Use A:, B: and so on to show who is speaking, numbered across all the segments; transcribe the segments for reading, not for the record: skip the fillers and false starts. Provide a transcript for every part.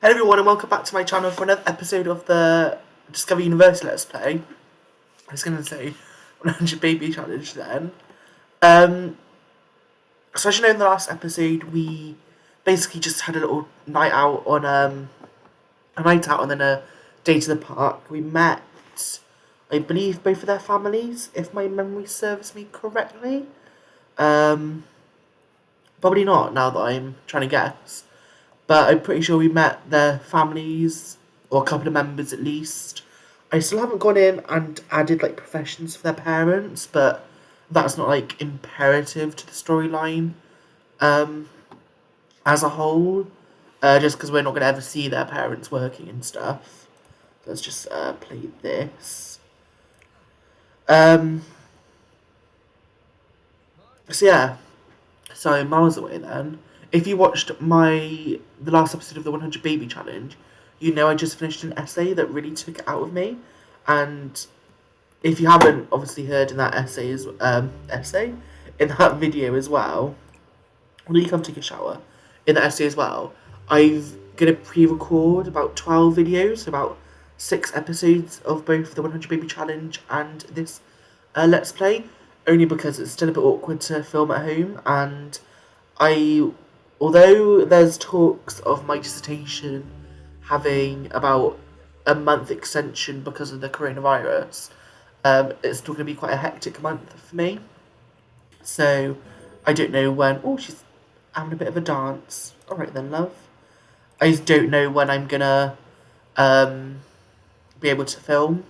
A: Hello everyone and welcome back to my channel for another episode of the Discover University Let's Play. I was going to say 100 Baby Challenge then. So as you know, in the last episode we basically just had a little night out on and then a day to the park. We met, I believe, both of their families, if my memory serves me correctly. Probably not now that I'm trying to guess. But I'm pretty sure we met their families, or a couple of members at least. I still haven't gone in and added like professions for their parents, but that's not like imperative to the storyline as a whole. Just because we're not going to ever see their parents working and stuff. Let's just play this. So yeah, so miles away then. If you watched the last episode of the 100 Baby Challenge, you know I just finished an essay that really took it out of me. And if you haven't obviously heard in that in that video as well, when you come take a shower, in the essay as well, I'm gonna pre-record about 12 videos, about 6 episodes of both the 100 Baby Challenge and this Let's Play, only because it's still a bit awkward to film at home, and although there's talks of my dissertation having about a month extension because of the coronavirus, it's still going to be quite a hectic month for me. So I don't know when. Oh, she's having a bit of a dance. All right then, love. I just don't know when I'm gonna be able to film.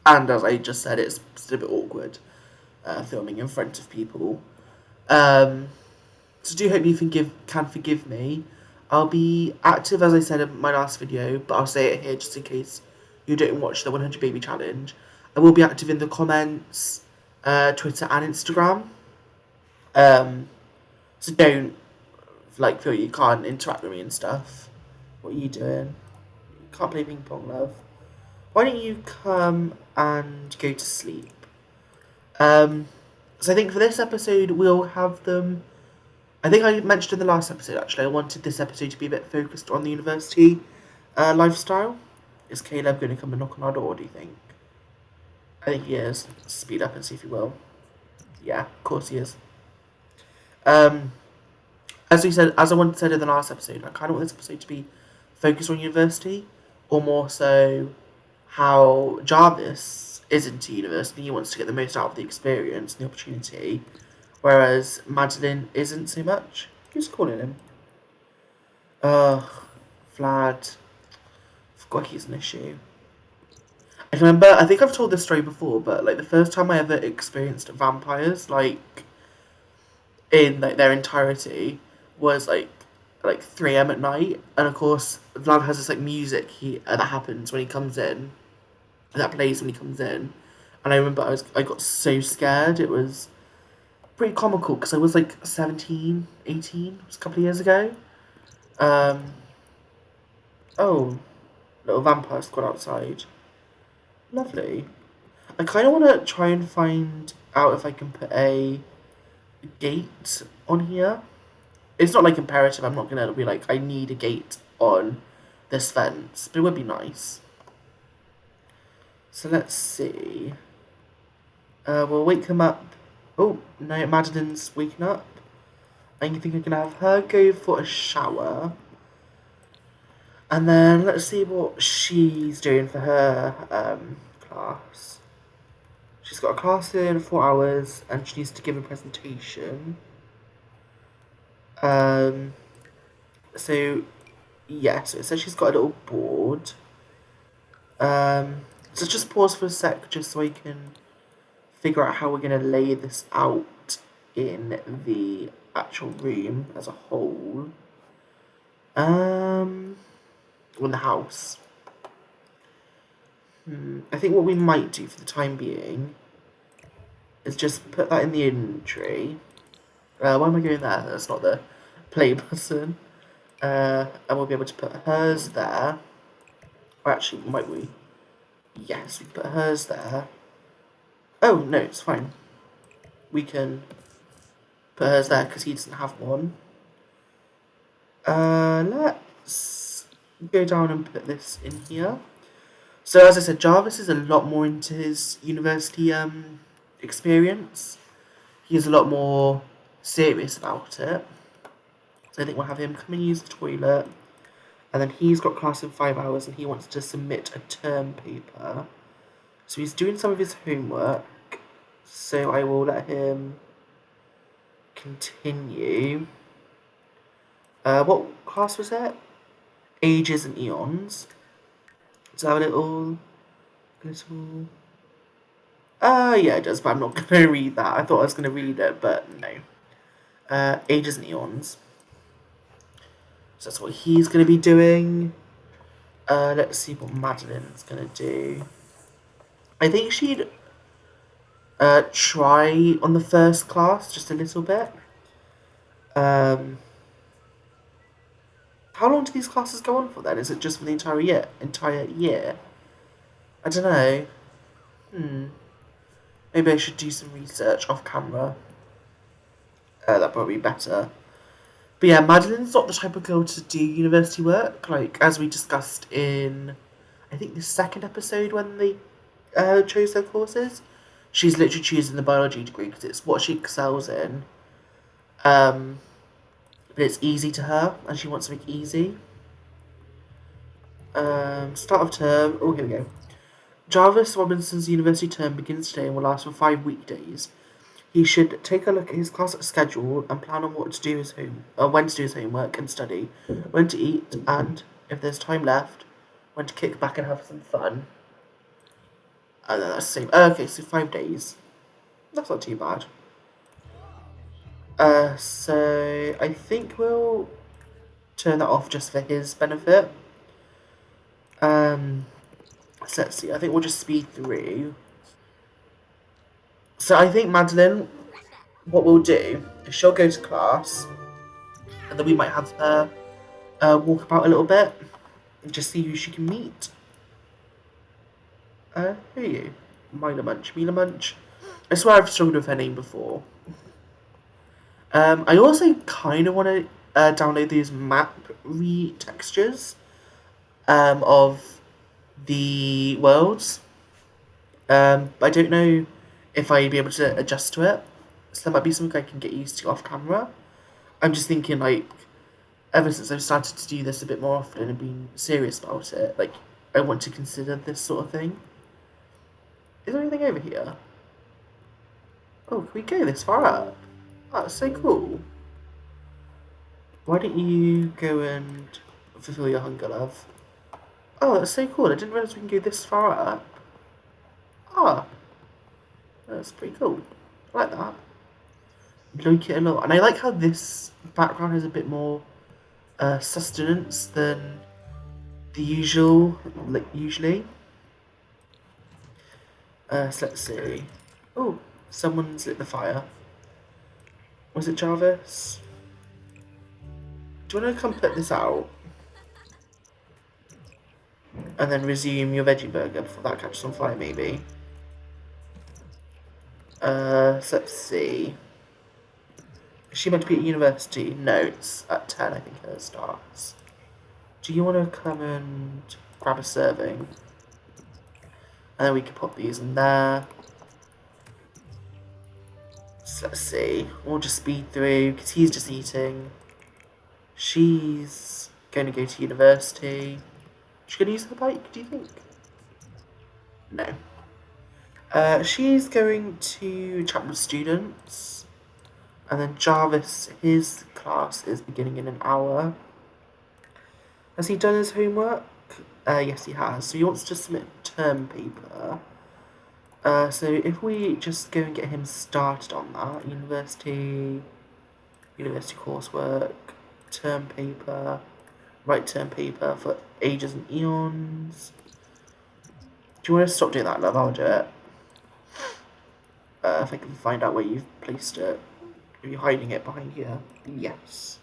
A: And as I just said, it's still a bit awkward filming in front of people. So do hope you can forgive me. I'll be active, as I said in my last video, but I'll say it here just in case you don't watch the 100 Baby Challenge. I will be active in the comments, Twitter and Instagram. So don't feel you can't interact with me and stuff. What are you doing? You can't play ping pong, love. Why don't you come and go to sleep? So I think for this episode we'll have them. I think I mentioned in the last episode, actually, I wanted this episode to be a bit focused on the university lifestyle. Is Caleb going to come and knock on our door, do you think? I think he is. Speed up and see if he will. Yeah, of course he is. As I said in the last episode, I kind of want this episode to be focused on university, or more so how Jarvis is into university. He wants to get the most out of the experience and the opportunity, whereas Madeline isn't so much. Who's calling him? Vlad. Forgot he's an issue. I remember, I think I've told this story before, but the first time I ever experienced vampires, in their entirety, was 3 AM at night, and of course Vlad has this music that happens when he comes in, that plays when he comes in, and I remember I got so scared. It was pretty comical because I was 17, 18, it was a couple of years ago. Oh, little vampire squad outside. Lovely. I kind of want to try and find out if I can put a gate on here. It's not imperative. I'm not going to be I need a gate on this fence, but it would be nice. So let's see. We'll wake him up. Oh, no, Madeline's waking up. I think I'm going to have her go for a shower. And then let's see what she's doing for her class. She's got a class in 4 hours and she needs to give a presentation. So, yeah, so it says she's got a little board. So just pause for a sec just so I can figure out how we're going to lay this out in the actual room as a whole. In the house. I think what we might do for the time being is just put that in the inventory. Why am I going there? That's not the play button. And we'll be able to put hers there. Or actually, might we? Yes, we can put hers there. Oh, no, it's fine. We can put hers there because he doesn't have one. Let's go down and put this in here. So as I said, Jarvis is a lot more into his university experience. He's a lot more serious about it. So I think we'll have him come and use the toilet. And then he's got class in 5 hours and he wants to submit a term paper. So he's doing some of his homework. So I will let him continue. What class was it? Ages and Eons. So have a little... Yeah, it does, but I'm not going to read that. I thought I was going to read it, but no. Ages and Eons. So that's what he's going to be doing. Let's see what Madeline's going to do. I think she'd try on the first class just a little bit. How long do these classes go on for then? Is it just for the entire year? I don't know. Maybe I should do some research off camera. That'd probably be better. But yeah, Madeline's not the type of girl to do university work. Like, as we discussed in, I think, the second episode when they chose their courses. She's literally choosing the biology degree because it's what she excels in. But it's easy to her, and she wants to make it easy. Start of term. Oh, here we go. Jarvis Robinson's university term begins today and will last for 5 weekdays. He should take a look at his class schedule and plan on when to do his homework and study, when to eat, and, if there's time left, when to kick back and have some fun. And then that's the same. Okay, so 5 days. That's not too bad. So I think we'll turn that off just for his benefit. So let's see. I think we'll just speed through. So I think Madeline, what we'll do is she'll go to class, and then we might have her walk about a little bit and just see who she can meet. Who are you? Mila Munch. I swear I've struggled with her name before. I also kind of want to download these map retextures of the worlds. But I don't know if I'd be able to adjust to it. So that might be something I can get used to off camera. I'm just thinking, like, ever since I've started to do this a bit more often and been serious about it, like, I want to consider this sort of thing. Is there anything over here? Oh, can we go this far up? Oh, that's so cool. Why don't you go and fulfill your hunger, love? Oh, that's so cool. I didn't realise we can go this far up. Ah, that's pretty cool. I like that. Like it a lot. And I like how this background has a bit more sustenance than the usual, usually. So let's see. Oh, someone's lit the fire. Was it Jarvis? Do you want to come put this out? And then resume your veggie burger before that catches on fire, maybe? So let's see. Is she meant to be at university? No, it's at 10, I think hers starts. Do you want to come and grab a serving? And then we can pop these in there. So let's see. We'll just speed through, because he's just eating. She's going to go to university. She's going to use her bike, do you think? No. She's going to chat with students. And then Jarvis, his class is beginning in an hour. Has he done his homework? Yes, he has. So he wants to submit a term paper. So if we just go and get him started on that, university coursework, term paper, write term paper for ages and eons. Do you want to stop doing that, love? I'll do it. If I can find out where you've placed it. Are you hiding it behind here? Yes.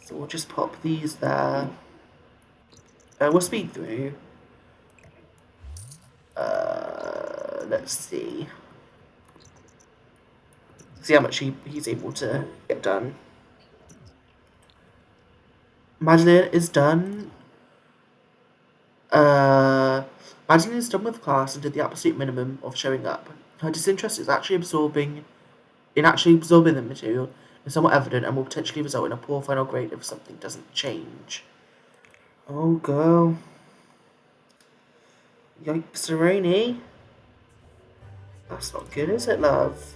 A: So we'll just pop these there. We'll speed through. Let's see. See how much he's able to get done. Madeline is done. Uh, Madeline is done with class and did the absolute minimum of showing up. Her disinterest is actually absorbing the material is somewhat evident and will potentially result in a poor final grade if something doesn't change. Oh, girl. Yikes, Rainy. That's not good, is it, love?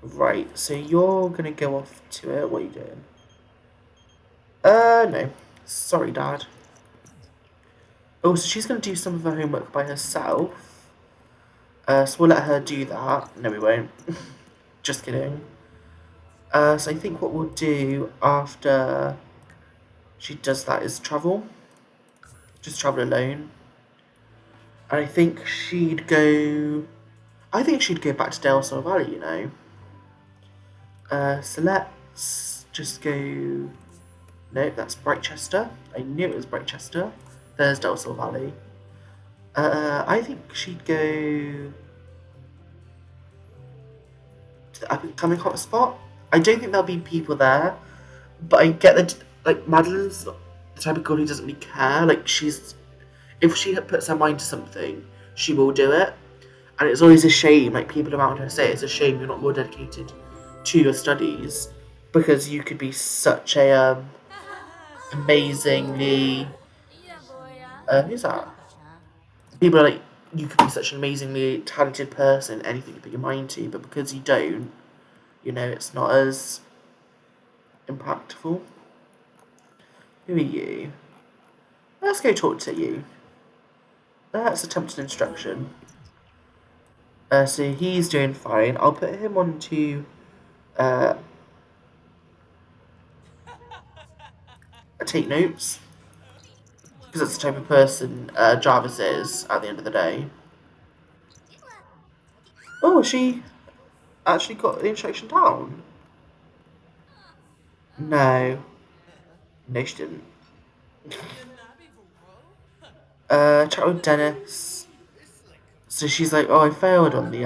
A: Right, so you're gonna go off to it. What are you doing? No. Sorry, Dad. Oh, so she's gonna do some of her homework by herself. So we'll let her do that. No, we won't. Just kidding. So I think what we'll do after she does that is travel. Just travel alone. And I think she'd go back to Del Sol Valley, you know. So let's just go. Nope, that's Brightchester. I knew it was Brightchester. There's Del Sol Valley. I think she'd go to the up and coming hotspot. I don't think there'll be people there, but I get that like Madeline's the type of girl who doesn't really care. Like if she puts her mind to something, she will do it. And it's always a shame, like people around her say, it's a shame you're not more dedicated to your studies because you could be such a amazingly who's that? People are like you could be such an amazingly talented person, anything you put your mind to, but because you don't, it's not as impactful. Who are you? Let's go talk to you. That's attempted instruction. So he's doing fine. I'll put him on to take notes because that's the type of person Jarvis is at the end of the day. Oh, she actually got the instruction down. No, no, she didn't. Chat with Dennis. So she's like, oh, I failed on the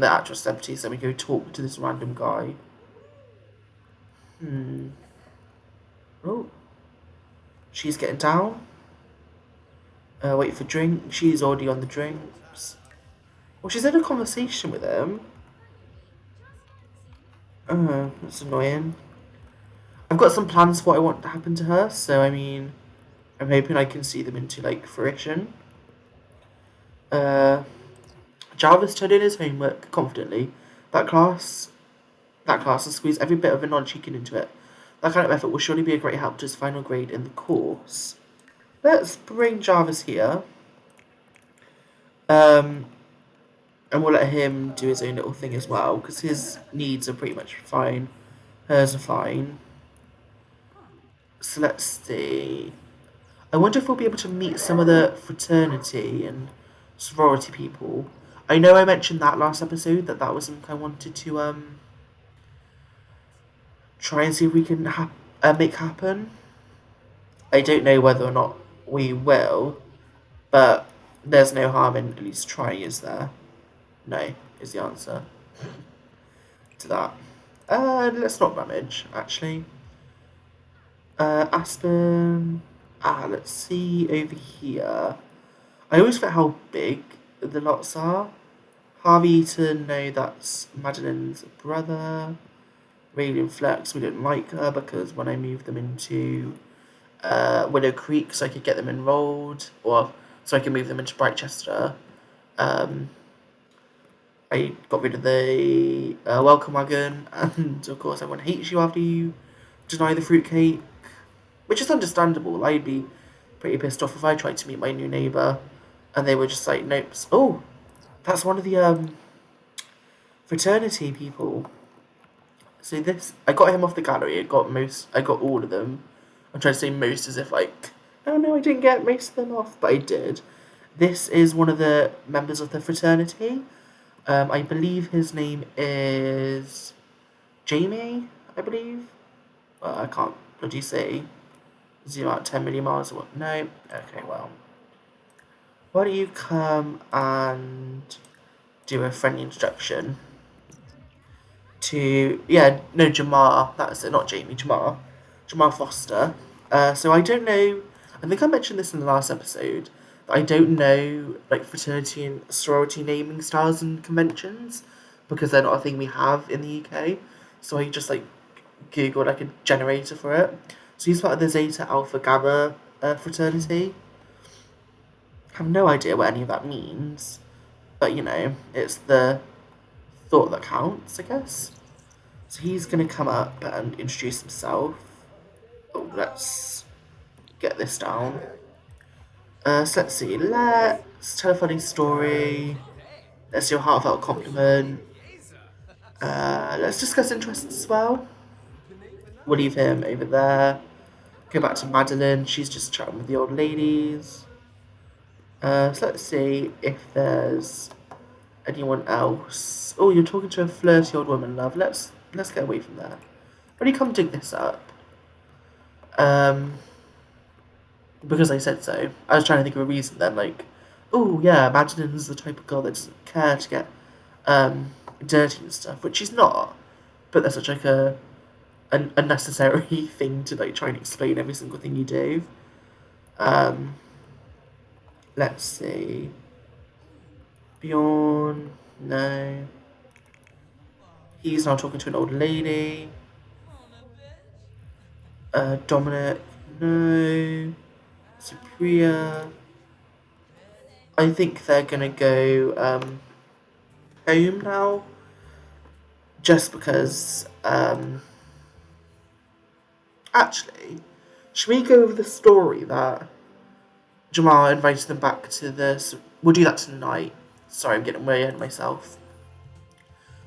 A: actual celebrity, so we go talk to this random guy. Oh, she's getting down. Wait for drink. She's already on the drinks. Well, she's in a conversation with him. Oh, that's annoying. I've got some plans for what I want to happen to her, so I mean, I'm hoping I can see them into like fruition. Uh, Jarvis turned in his homework confidently. That class, that class, and squeezed every bit of the knowledge he can into it. That kind of effort will surely be a great help to his final grade in the course. Let's bring Jarvis here. Um, and we'll let him do his own little thing as well, because his needs are pretty much fine. Hers are fine. So let's see. I wonder if we'll be able to meet some of the fraternity and sorority people. I know I mentioned that last episode that was something I wanted to try and see if we can make happen. I don't know whether or not we will, but there's no harm in at least trying, is there? No, is the answer to that. Let's not rummage, actually. Aspen. Let's see over here. I always forget how big the lots are. Harvey Eaton, no, that's Madeline's brother. Radiant Flex, we don't like her because when I moved them into Willow Creek so I could get them enrolled, or so I could move them into Brightchester, I got rid of the welcome wagon, and of course everyone hates you after you deny the fruitcake, which is understandable. I'd be pretty pissed off if I tried to meet my new neighbour and they were just like, nope. Oh, that's one of the fraternity people. So I got him off the gallery. I got all of them. I'm trying to say most as if like, oh no, I didn't get most of them off, but I did. This is one of the members of the fraternity. I believe his name is Jamie, I believe. I can't bloody say. Is he about 10 million miles away? No? Okay, well. Why don't you come and do a friendly introduction? to, yeah, no, Jamar, that's it, not Jamie, Jamar Foster. So I don't know, I think I mentioned this in the last episode, that I don't know, like, fraternity and sorority naming styles and conventions, because they're not a thing we have in the UK. So I just, like, Googled, like, a generator for it. So he's part of the Zeta Alpha Gamma fraternity. I have no idea what any of that means, but, you know, it's the thought that counts, I guess. So he's going to come up and introduce himself. Oh, let's get this down. So let's see. Let's tell a funny story. Let's do a heartfelt compliment. Let's discuss interests as well. We'll leave him over there. Go back to Madeline. She's just chatting with the old ladies. So let's see if there's anyone else. Oh, you're talking to a flirty old woman, love. Let's get away from there. Why don't you come dig this up? Because I said so. I was trying to think of a reason then, like, oh yeah, Madeline's the type of girl that doesn't care to get dirty and stuff, which she's not. But that's such like an unnecessary thing to like try and explain every single thing you do. Let's see. Bjorn, no. He's now talking to an old lady. Dominic, no. Supriya. I think they're gonna go home now. Just because actually, should we go over the story that Jamal invited them back to the... We'll do that tonight. Sorry, I'm getting way ahead of myself.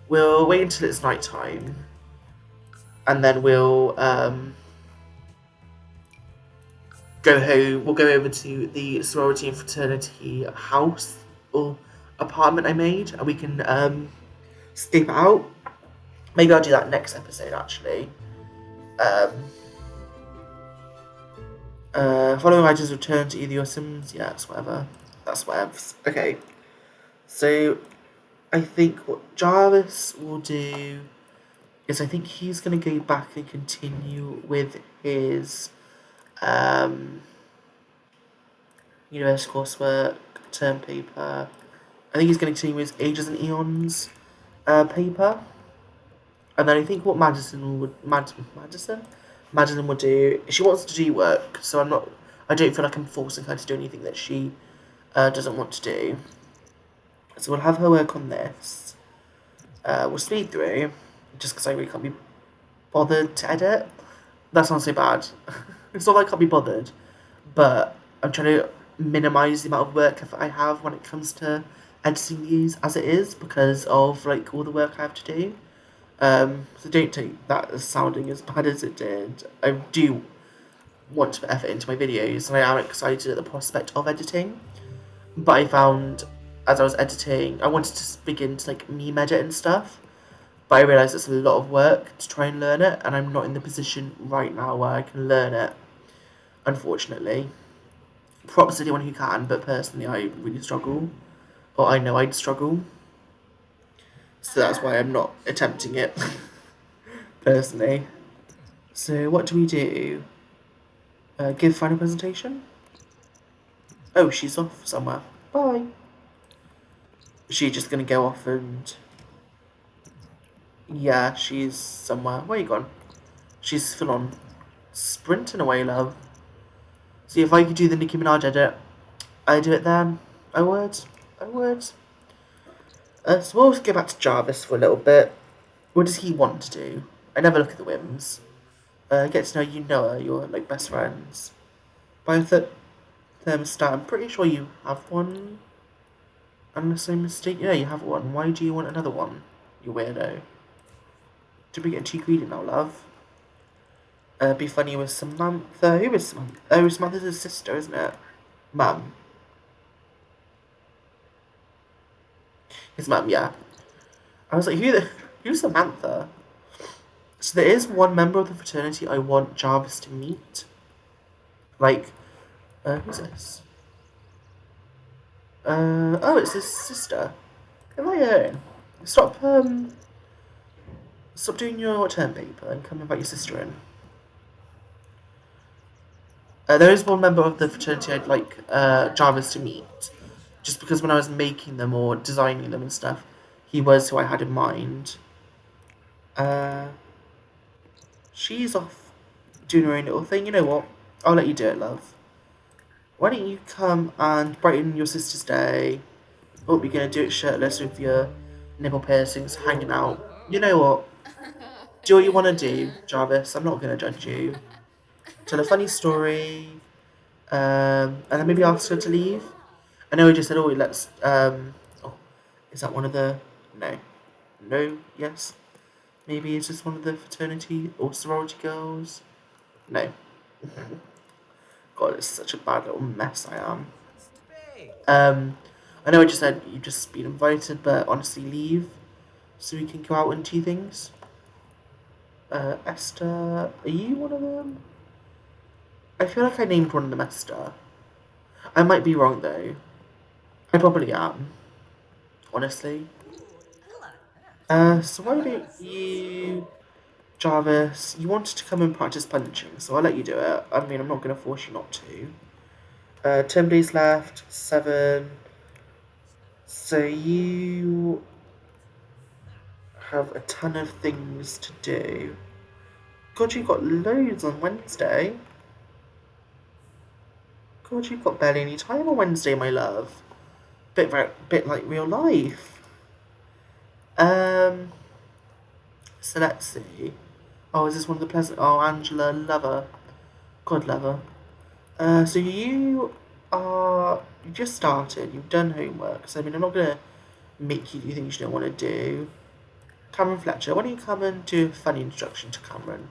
A: We'll wait until it's night time. And then we'll go home. We'll go over to the sorority and fraternity house or apartment I made. And we can skip out. Maybe I'll do that next episode, actually. Following items return to either your Sims. Yeah, it's whatever. That's whatever. Okay. So, I think what Jarvis will do is I think he's going to go back and continue with his university coursework, term paper. I think he's going to continue with his Ages and Eons paper. And then I think what Madeline would do, she wants to do work, so I don't feel like I'm forcing her to do anything that she doesn't want to do. So we'll have her work on this. We'll speed through, just because I really can't be bothered to edit. That sounds so bad. It's not like I can't be bothered, but I'm trying to minimise the amount of work that I have when it comes to editing these as it is, because of like all the work I have to do. So don't take that as sounding as bad as it did. I do want to put effort into my videos, and I am excited at the prospect of editing. But I found, as I was editing, I wanted to begin to like meme edit and stuff. But I realised it's a lot of work to try and learn it, and I'm not in the position right now where I can learn it, unfortunately. Props to anyone who can, but personally I really struggle. Or I know I'd struggle. So that's why I'm not attempting it, personally. So what do we do? Give final presentation? Oh, she's off somewhere. Bye. Is she just gonna go off and... Yeah, she's somewhere. Where you gone? She's full on sprinting away, love. See, if I could do the Nicki Minaj edit, I'd do it then. I would. So we'll go back to Jarvis for a little bit. What does he want to do? I never look at the whims. Get to know you, Noah. You're like best friends. Buy a thermostat. I'm pretty sure you have one. Unless I'm mistaken. Yeah, you have one. Why do you want another one? You weirdo. Did we get too greedy now, love? Be funny with Samantha. Who is Samantha? Oh, Samantha's his sister, isn't it? Mum. His mum, yeah. I was like, who's Samantha? So there is one member of the fraternity I want Jarvis to meet. Like, who's this? Oh, it's his sister. Am I hearing? Stop, stop doing your term paper and come invite your sister in. There is one member of the fraternity I'd like Jarvis to meet, just because when I was making them or designing them and stuff, he was who I had in mind. She's off doing her own little thing. You know what? I'll let you do it, love. Why don't you come and brighten your sister's day? Hope you're gonna do it shirtless with your nipple piercings hanging out. You know what? Do what you want to do, Jarvis. I'm not gonna judge you. Tell a funny story, and then maybe ask her to leave. I know I just said, oh, let's. Oh, is that one of the? No, no, yes. Maybe it's just one of the fraternity or sorority girls. No. God, it's such a bad little mess I am. I know I just said you've just been invited, but honestly, leave so we can go out and do things. Esther, are you one of them? I feel like I named one of them Esther. I might be wrong though. I probably am. Honestly. So why don't you, Jarvis? You wanted to come and practice punching, so I'll let you do it. I mean, I'm not going to force you not to. 10 days left, 7. So you have a ton of things to do. God, you've got loads on Wednesday. God, you've got barely any time on Wednesday, my love. Bit like real life. So let's see. Oh, is this one of the pleasant? Oh, Angela, lover. God, lover. So you just started. You've done homework. So I mean, I'm not gonna make you do things you don't want to do. Cameron Fletcher, why don't you come and do a funny introduction to Cameron?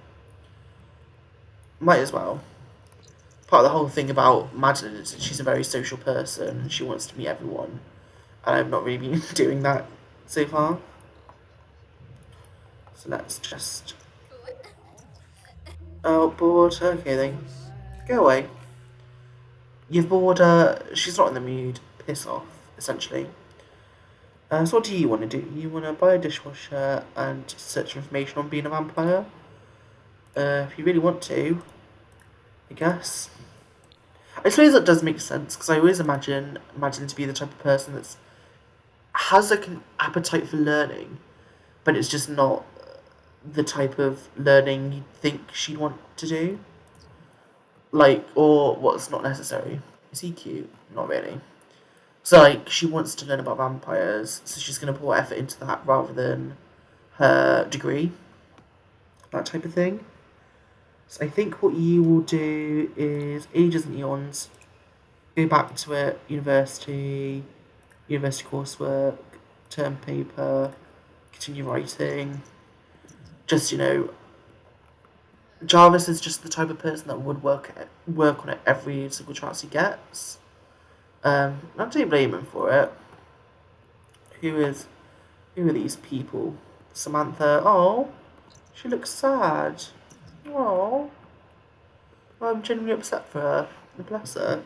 A: Might as well. Part of the whole thing about Madeline is that she's a very social person. She wants to meet everyone. And I've not really been doing that so far. So let's just... Oh, bored. Okay then. Go away. You've bored her. She's not in the mood. Piss off, essentially. So what do you want to do? You want to buy a dishwasher and search for information on being a vampire? If you really want to, I guess. I suppose that does make sense, because I always imagine Madeline to be the type of person that has like an appetite for learning, but it's just not the type of learning you'd think she'd want to do. Like, or what's not necessary. Is he cute? Not really. So, like, she wants to learn about vampires, so she's going to put effort into that rather than her degree. That type of thing. So I think what you will do is ages and eons, go back to it, university coursework, term paper, continue writing. Just, Jarvis is just the type of person that would work on it every single chance he gets. I don't blame him for it. Who are these people? Samantha, oh, she looks sad. Oh, I'm genuinely upset for her. Bless her.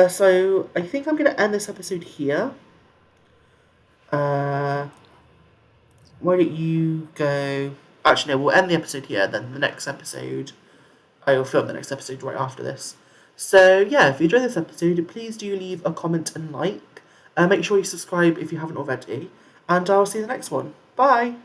A: So I think I'm going to end this episode here. Why don't you go... Actually, no, we'll end the episode here, then the next episode... I will film the next episode right after this. So, yeah, if you enjoyed this episode, please do leave a comment and like. Make sure you subscribe if you haven't already. And I'll see you in the next one. Bye!